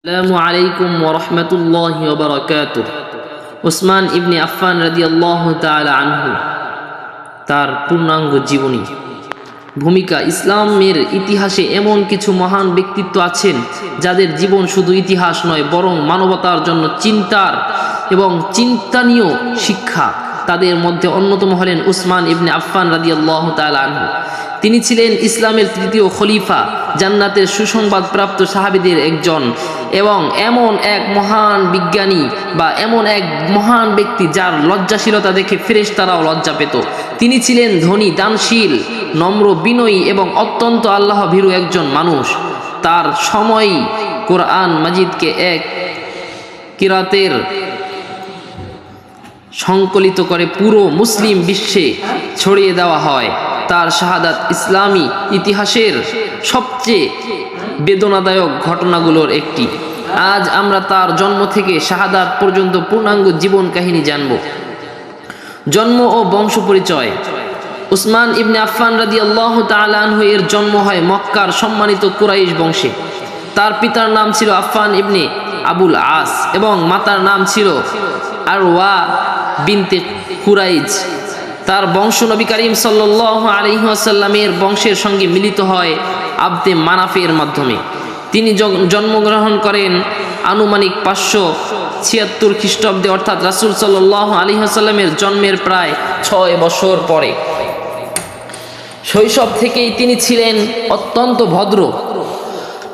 আসসালামু আলাইকুম ওয়া রাহমাতুল্লাহি ওয়া বারাকাতুহু। উসমান ইবনে আফফান রাদিয়াল্লাহু তাআলা আনহু তার পূর্ণাঙ্গ জীবনী ভূমিকা। ইসলামের ইতিহাসে এমন কিছু মহান ব্যক্তিত্ব আছেন যাদের জীবন শুধু ইতিহাস নয় বরং মানবতার জন্য চিন্তার এবং চিন্তানীয় শিক্ষা। তাদের মধ্যে অন্যতম হলেন উসমান ইবনে আফফান রাদিয়াল্লাহু তাআলা আনহু। তিনি ছিলেন ইসলামের তৃতীয় খলিফা, জান্নাতের সুসংবাদ প্রাপ্ত সাহাবীদের একজন এবং এমন এক মহান বিজ্ঞানী বা এমন এক মহান ব্যক্তি যার লজ্জাশীলতা দেখে ফেরেশতারাও লজ্জা পেত। তিনি ছিলেন ধনী, দানশীল, নম্র, বিনয়ী এবং অত্যন্ত আল্লাহ ভীরু একজন মানুষ। তার সময়ই কোরআন মাজিদকে এক কিরাতের সংকলিত করে পুরো মুসলিম বিশ্বে ছড়িয়ে দেওয়া হয়। তার শাহাদাত ইসলামী ইতিহাসের সবচেয়ে বেদনাদায়ক ঘটনাগুলোর একটি। আজ আমরা তার জন্ম থেকে শাহাদাত পর্যন্ত পূর্ণাঙ্গ জীবন কাহিনী জানব। জন্ম ও বংশ পরিচয়। উসমান ইবনে আফফান রাদিয়াল্লাহু তাআলা আনহু এর জন্ম হয় মক্কার সম্মানিত কুরাইশ বংশে। তার পিতার নাম ছিল আফফান ইবনে আবুল আস এবং মাতার নাম ছিল আরওয়া বিনতে কুরাইজ। তার বংশ নবী করিম সাল্লাল্লাহু আলাইহি ওয়াসাল্লামের বংশের সঙ্গে মিলিত হয় আবদে মানাফের মাধ্যমে। তিনি জন্মগ্রহণ করেন আনুমানিক 576 খ্রিস্টাব্দে, অর্থাৎ রাসূল সাল্লাল্লাহু আলাইহি ওয়াসাল্লামের জন্মের প্রায় 6 বছর পরে। শৈশব থেকেই তিনি ছিলেন অত্যন্ত ভদ্র,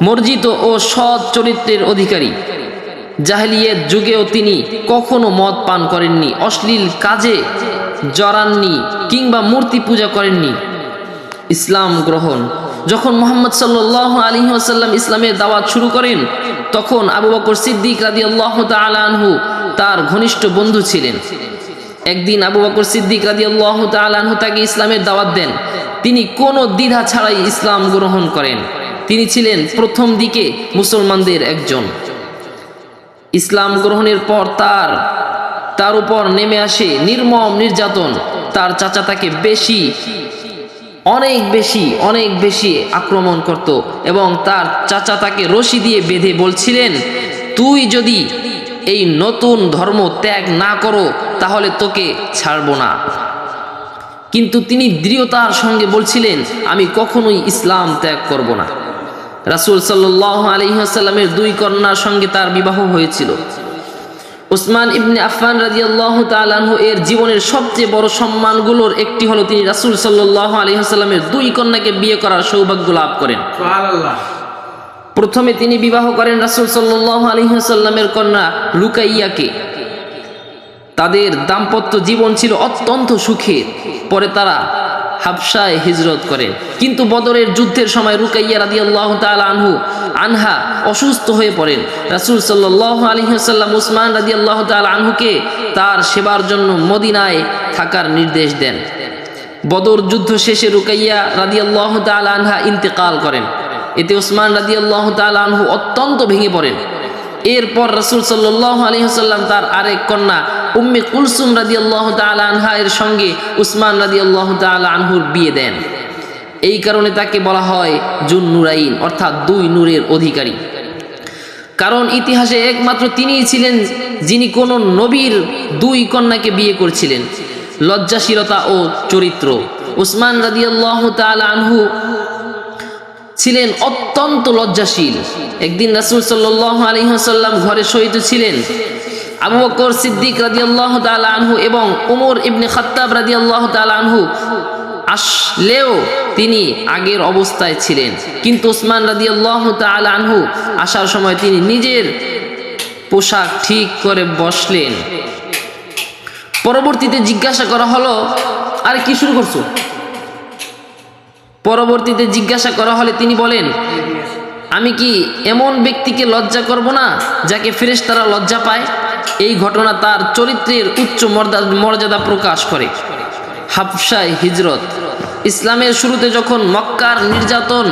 মার্জিত ও সৎ চরিত্রের অধিকারী। জাহেলিয়াত যুগেও তিনি কখনো মদ পান করেননি, অশ্লীল কাজে জড়াননি কিংবা মূর্তি পূজা করেননি। ইসলাম গ্রহণ। যখন মুহাম্মদ সাল্লাল্লাহু আলাইহি ওয়াসাল্লাম ইসলামের দাওয়াত শুরু করেন তখন আবু বকর সিদ্দিক রাদিয়াল্লাহু তাআলা আনহু তার ঘনিষ্ঠ বন্ধু ছিলেন। একদিন আবু বকর সিদ্দিক রাদিয়াল্লাহু তাআলা আনহু তাকে ইসলামের দাওয়াত দেন। তিনি কোনো দ্বিধা ছাড়াই ইসলাম গ্রহণ করেন। তিনি ছিলেন প্রথম দিকে মুসলমানদের একজন। ইসলাম গ্রহণের পর তার উপর নেমে আসে নির্মম নির্যাতন। তার চাচা তাকে অনেক বেশি আক্রমণ করত এবং তার চাচা তাকে রশি দিয়ে বেঁধে বলছিলেন, তুই যদি এই নতুন ধর্ম ত্যাগ না করো তাহলে তোকে ছাড়ব না। কিন্তু তিনি দৃঢ়তার সঙ্গে বলছিলেন, আমি কখনোই ইসলাম ত্যাগ করব না। রাসূল সাল্লাল্লাহু আলাইহি ওয়াসাল্লামের 2 কন্যার সঙ্গে তার বিবাহ হয়েছিল। উসমান ইবনে আফফান রাদিয়াল্লাহু তাআলা আনহু এর জীবনের সবচেয়ে বড় সম্মানগুলোর একটি হলো তিনি রাসূল সাল্লাল্লাহু আলাইহি ওয়াসাল্লামের 2 কন্যাকে বিয়ে করার সৌভাগ্য লাভ করেন। সুবহানাল্লাহ। প্রথমে তিনি বিবাহ করেন রাসূল সাল্লাল্লাহু আলাইহি ওয়াসাল্লামের কন্যা রুকাইয়াকে। তাদের দাম্পত্য জীবন ছিল অত্যন্ত সুখের। পরে তারা হাবশায় হিজরত করেন। কিন্তু বদরের যুদ্ধের সময় রুকাইয়া রাদিয়াল্লাহু তাআলা আনহা অসুস্থ হয়ে পড়েন। রাসূল সাল্লাল্লাহু আলাইহি ওয়াসাল্লাম উসমান রাদিয়াল্লাহু তাআলা আনহুকে তার সেবার জন্য মদিনায় থাকার নির্দেশ দেন। বদর যুদ্ধ শেষে রুকাইয়া রাদিয়াল্লাহু তাআলা আনহা ইন্তেকাল করেন। এতে উসমান রাদিয়াল্লাহু তাআলা আনহু অত্যন্ত ভেঙে পড়েন। এরপর রাসূল সাল্লাল্লাহু আলাইহি ওয়াসাল্লাম তার আরেক কন্যা উম্মে কুলসুম রাদিয়াল্লাহু তাআলা আনহা এর সঙ্গে উসমান রাদিয়াল্লাহু তাআলা আনহুর বিয়ে দেন। এই কারণে তাকে বলা হয় জুন নুরাইন, অর্থাৎ 2 নূরের অধিকারী। কারণ ইতিহাসে একমাত্র তিনিই ছিলেন যিনি কোন নবীর 2 কন্যাকে বিয়ে করেছিলেন। লজ্জাশীলতা ও চরিত্র। উসমান রাদিয়াল্লাহু তাআলা আনহু ছিলেন অত্যন্ত লজ্জাশীল। একদিন রাসূল সাল্লাল্লাহু আলাইহি ওয়াসাল্লাম ঘরে শয়িত ছিলেন। আবু বকর সিদ্দিক রাদিয়াল্লাহু তাআলা আনহু এবং ওমর ইবনে খাত্তাব রাদিয়াল্লাহু তাআলা আনহু আসলেও তিনি আগের অবস্থায় ছিলেন। কিন্তু উসমান রাদিয়াল্লাহু তাআলা আনহু আসার সময় তিনি নিজের পোশাক ঠিক করে বসলেন। পরবর্তীতে জিজ্ঞাসা করা হলো, আরে কি শুরু করছো? পরবর্তীতে জিজ্ঞাসা করা হলে তিনি বলেন, আমি কি এমন ব্যক্তিকে লজ্জা করব না যাকে ফেরেশতারা লজ্জা পায়? এই ঘটনা তার চরিত্রের উচ্চ মর্যাদা প্রকাশ করে। হাবশায় হিজরত। ইসলামের শুরুতে যখন মক্কার নির্যাতন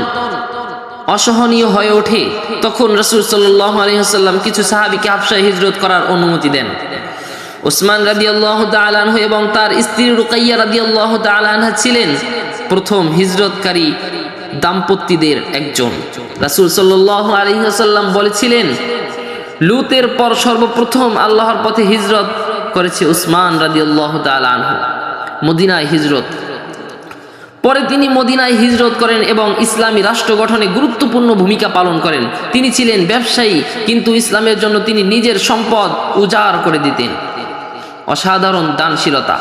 অসহনীয় হয়ে ওঠে তখন রাসূল সাল্লাল্লাহু আলাইহি ওয়াসাল্লাম কিছু সাহাবীকে হাবশায় হিজরত করার অনুমতি দেন। উসমান রাদিয়াল্লাহু তাআলা আনহু এবং তার স্ত্রী রুকাইয়া রাদিয়াল্লাহু তাআলা আনহা ছিলেন প্রথম হিজরতকারী দাম্পত্যদের একজন। রাসূল সাল্লাল্লাহু আলাইহি ওয়াসাল্লাম বলেছিলেন, লুতের পর সর্বপ্রথম আল্লাহর পথে হিজরত করেছে উসমান রাদিয়াল্লাহু তাআলা আনহু, মদিনায় হিজরত। পরে তিনি মদিনায় হিজরত করেন এবং ইসলামী রাষ্ট্র গঠনে গুরুত্বপূর্ণ ভূমিকা পালন করেন। তিনি ছিলেন ব্যবসায়ী, কিন্তু ইসলামের জন্য তিনি নিজের সম্পদ উজাড় করে দিতেন। অসাধারণ দানশীলতা।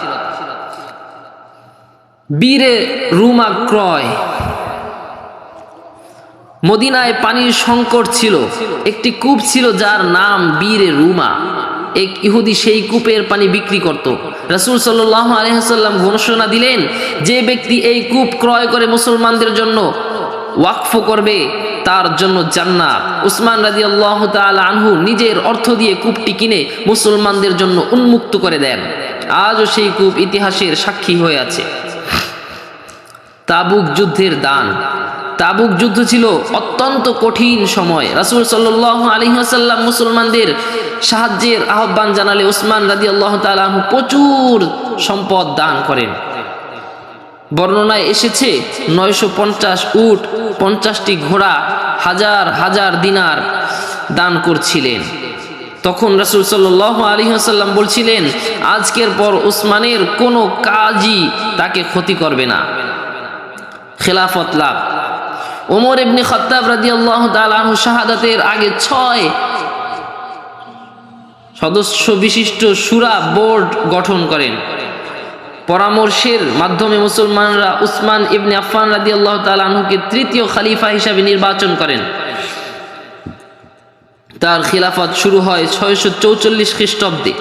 বীরে রুমা ক্রয়। মদিনায় পানির সংকট ছিল। একটি কূপ ছিল যার নাম বীরে রুমা। এক ইহুদি সেই কূপের পানি বিক্রি করত। রাসূল সাল্লাল্লাহু আলাইহি ওয়াসাল্লাম ঘোষণা দিলেন, যে ব্যক্তি এই কূপ ক্রয় করে মুসলমানদের জন্য ওয়াকফ করবে তার জন্য জান্নাত। উসমান রাদিয়াল্লাহু তাআলা আনহু নিজের অর্থ দিয়ে কূপটি কিনে মুসলমানদের জন্য উন্মুক্ত করে দেন। আজও সেই কূপ ইতিহাসের সাক্ষী হয়ে আছে। তাবুক যুদ্ধের দান। তাবুক যুদ্ধ ছিল অত্যন্ত কঠিন সময়। রাসূল সাল্লাল্লাহু আলাইহি ওয়াসাল্লাম মুসলমানদের সাহায্যের আহ্বান জানালে উসমান রাদিয়াল্লাহু তাআলা আনহু প্রচুর সম্পদ দান করেন। বর্ণনায় এসেছে 950 উট, 50টি ঘোড়া, হাজার হাজার দিনার দান করছিলেন। তখন রাসূল সাল্লাল্লাহু আলাইহি ওয়াসাল্লাম বলছিলেন, আজকের পর উসমানের কোনো কাজই তাকে ক্ষতি করবে না। খেলাফত লাভ। ওমর ইবনে খাত্তাব রাদিয়াল্লাহু তাআলা আনহু শাহাদাতের আগে 6 সদস্য বিশিষ্ট শুরা বোর্ড গঠন করেন। পরামর্শের মাধ্যমে মুসলমানরা উসমান ইবনে আফফান রাদিয়াল্লাহু তাআলা আনহুকে তৃতীয় খলিফা হিসাবে নির্বাচন করেন। তার খিলাফত শুরু হয় 644 খ্রিস্টাব্দে।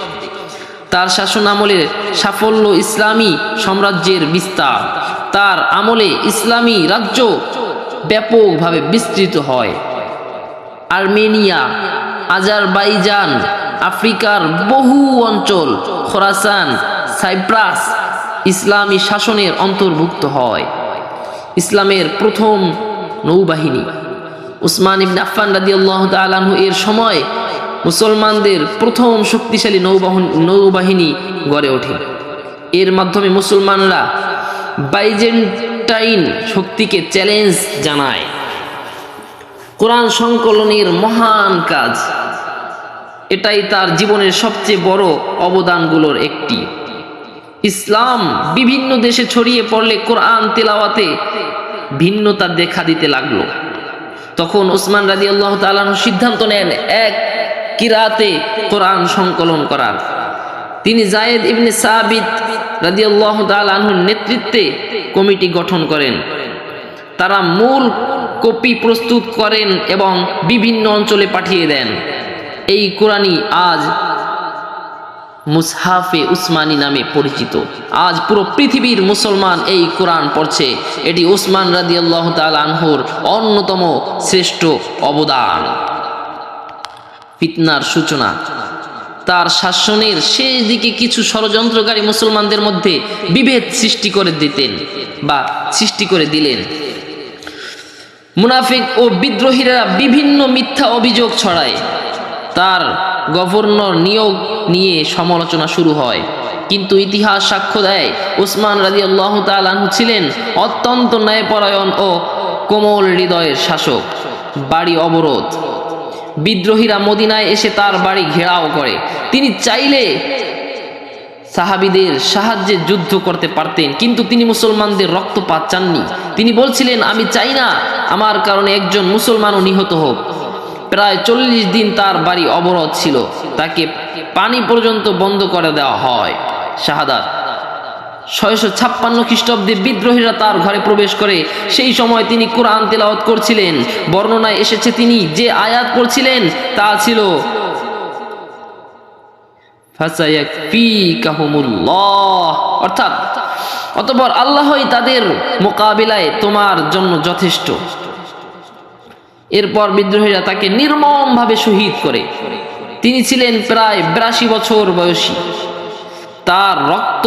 তার শাসন আমলে সাফল্য ইসলামী সাম্রাজ্যের বিস্তার। তার আমলে ইসলামী রাজ্য ব্যাপকভাবে বিস্তৃত হয়। আর্মেনিয়া, আজারবাইজান, আফ্রিকার বহু অঞ্চল, খোরাসান, সাইপ্রাস ইসলামী শাসনের অন্তর্ভুক্ত হয়। ইসলামের প্রথম নৌবাহিনী। উসমান ইবনে আফফান রাদিয়াল্লাহু তাআলা আনহু এর সময় মুসলমানদের প্রথম শক্তিশালী নৌবাহিনী গড়ে ওঠে। এর মাধ্যমে মুসলমানরা বাইজেন্টাইন শক্তিকে চ্যালেঞ্জ জানায়। কোরআন সংকলনের মহান কাজ। এটাই তার জীবনের সবচেয়ে বড় অবদানগুলোর একটি। ইসলাম বিভিন্ন দেশে ছড়িয়ে পড়লে কোরআন তেলাওয়াতে ভিন্নতা দেখা দিতে লাগলো। তখন উসমান রাদিয়াল্লাহু তাআলা আনহু সিদ্ধান্ত নেন এক কিরাতে কোরআন সংকলন করার। তিনি যায়েদ ইবনে সাবিত রাদিয়াল্লাহু তাআলা আনহুর নেতৃত্বে কমিটি গঠন করেন। তারা মূল কপি প্রস্তুত করেন এবং বিভিন্ন অঞ্চলে পাঠিয়ে দেন। এই কোরআনই আজ মুসহাফে উসমানী নামে পরিচিত। আজ পুরো পৃথিবীর মুসলমান এই কোরআন পড়ছে। এটি উসমান রাদিয়াল্লাহু তাআলা আনহুর অন্যতম শ্রেষ্ঠ অবদান। ফিতনার সূচনা। তার শাসনের শেষ দিকে কিছু ষড়যন্ত্রকারী মুসলমানদের মধ্যে বিভেদ সৃষ্টি করে দিলেন। মুনাফিক ও বিদ্রোহীরা বিভিন্ন মিথ্যা অভিযোগ ছড়ায়। তার গভর্নর নিয়োগ নিয়ে সমালোচনা শুরু হয়। কিন্তু ইতিহাস সাক্ষ্য দেয় উসমান রাদিয়াল্লাহু তাআলা আনহু ছিলেন অত্যন্ত ন্যায়পরায়ণ ও কোমল হৃদয়ের শাসক। বাড়ি অবরোধ। বিদ্রোহীরা মদিনায় এসে তার বাড়ি ঘেরাও করে। তিনি চাইলে সাহাবীদের সাহায্যে যুদ্ধ করতে পারতেন, কিন্তু তিনি মুসলমানদের রক্তপাত চাননি। তিনি বলছিলেন, আমি চাই না আমার কারণে একজন মুসলমানও নিহত হোক। প্রায় 40 দিন তার বাড়ি অবরোধ ছিল। তাকে পানি পর্যন্ত বন্ধ করে দেওয়া হয়। শাহাদাত। 656 খ্রিস্টাব্দে বিদ্রোহীরা তার ঘরে প্রবেশ করে। সেই সময় তিনি কোরআন তেলাওয়াত করছিলেন। বর্ণনায় এসেছে তিনি যে আয়াত পড়ছিলেন তা ছিল ফাসায়াকফিকাহুমুল্লাহ, অর্থাৎ অতঃপর আল্লাহই তাদের মোকাবিলায় তোমার জন্য যথেষ্ট। এরপর বিদ্রোহীরা তাকে নির্মমভাবে শহীদ করে। তিনি ছিলেন প্রায় 82 বছর বয়সী। তার রক্ত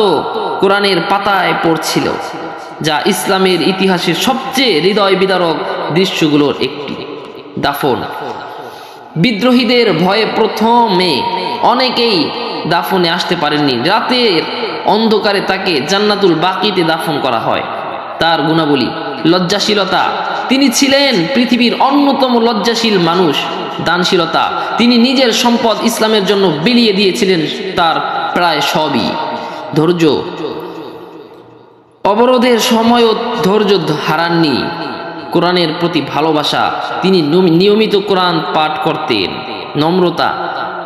কোরআনের পাতায় পড়ছিল, যা ইসলামের ইতিহাসের সবচেয়ে হৃদয় বিদারক দৃশ্যগুলোর একটি। দাফন। বিদ্রোহীদের ভয়ে প্রথমে অনেকেই দাফনে আসতে পারেননি। রাতের অন্ধকারে তাকে জান্নাতুল বাকিতে দাফন করা হয়। তার গুণাবলী: লজ্জাশীলতা, তিনি ছিলেন পৃথিবীর অন্যতম লজ্জাশীল মানুষ। দানশীলতা, তিনি নিজের সম্পদ ইসলামের জন্য বিলিয়ে দিয়েছিলেন তার প্রায় সবই। ধৈর্য, অবরোধের সময়ও ধৈর্য হারাননি। কোরআনের প্রতি ভালোবাসা, তিনি নিয়মিত কোরআন পাঠ করতেন। নম্রতা,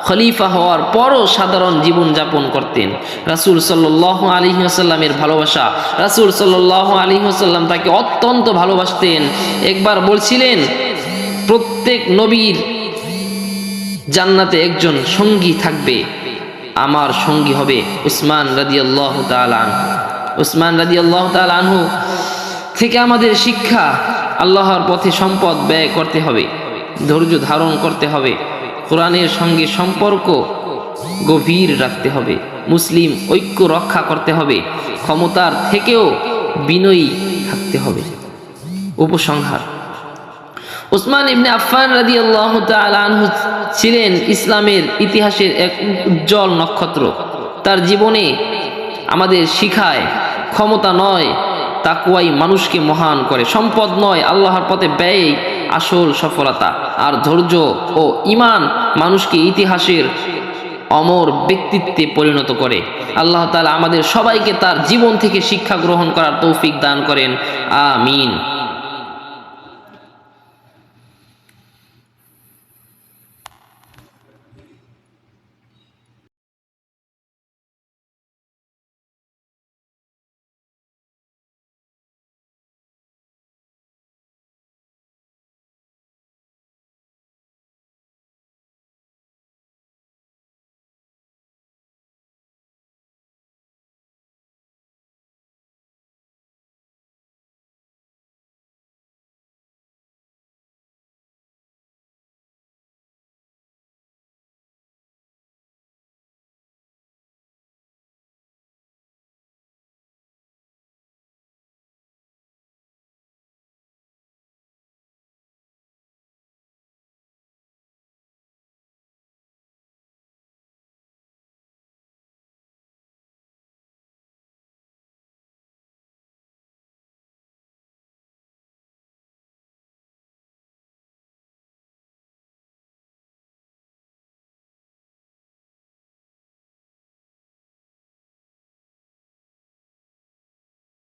খলিফা হওয়ার পরও সাধারণ জীবন যাপন করতেন। রাসূল সাল্লাল্লাহু আলাইহি ওয়াসাল্লামের ভালোবাসা, রাসূল সাল্লাল্লাহু আলাইহি ওয়াসাল্লাম তাকে অত্যন্ত ভালোবাসতেন। একবার বলছিলেন, প্রত্যেক নবীর জান্নাতে একজন সঙ্গী থাকবে, আমার সঙ্গী হবে উসমান রাদিয়াল্লাহু তাআলা আনহু। উসমান রাদিয়াল্লাহু তাআলা আনহু থেকে আমাদের শিক্ষা, আল্লাহর পথে সম্পদ ব্যয় করতে হবে, ধৈর্য ধারণ করতে হবে, কোরআনের সঙ্গে সম্পর্ক গভীর রাখতে হবে, মুসলিম ঐক্য রক্ষা করতে হবে, ক্ষমতার থেকেও বিনয়ী থাকতে হবে। উপসংহার, উসমান ইবনে আফফান রাদিয়াল্লাহু তাআলা আনহু ছিলেন ইসলামের ইতিহাসের এক উজ্জ্বল নক্ষত্র। তার জীবনে আমাদের শিখায়, ক্ষমতা নয় তাকওয়াই মানুষকে মহান করে, সম্পদ নয় আল্লাহর পথে ব্যয় আসল সফলতা, আর ধৈর্য ও ঈমান মানুষকে ইতিহাসের অমর ব্যক্তিত্বে পরিণত করে। আল্লাহ তাআলা আমাদের সবাইকে তার জীবন থেকে শিক্ষা গ্রহণ করার তৌফিক দান করেন। আমিন।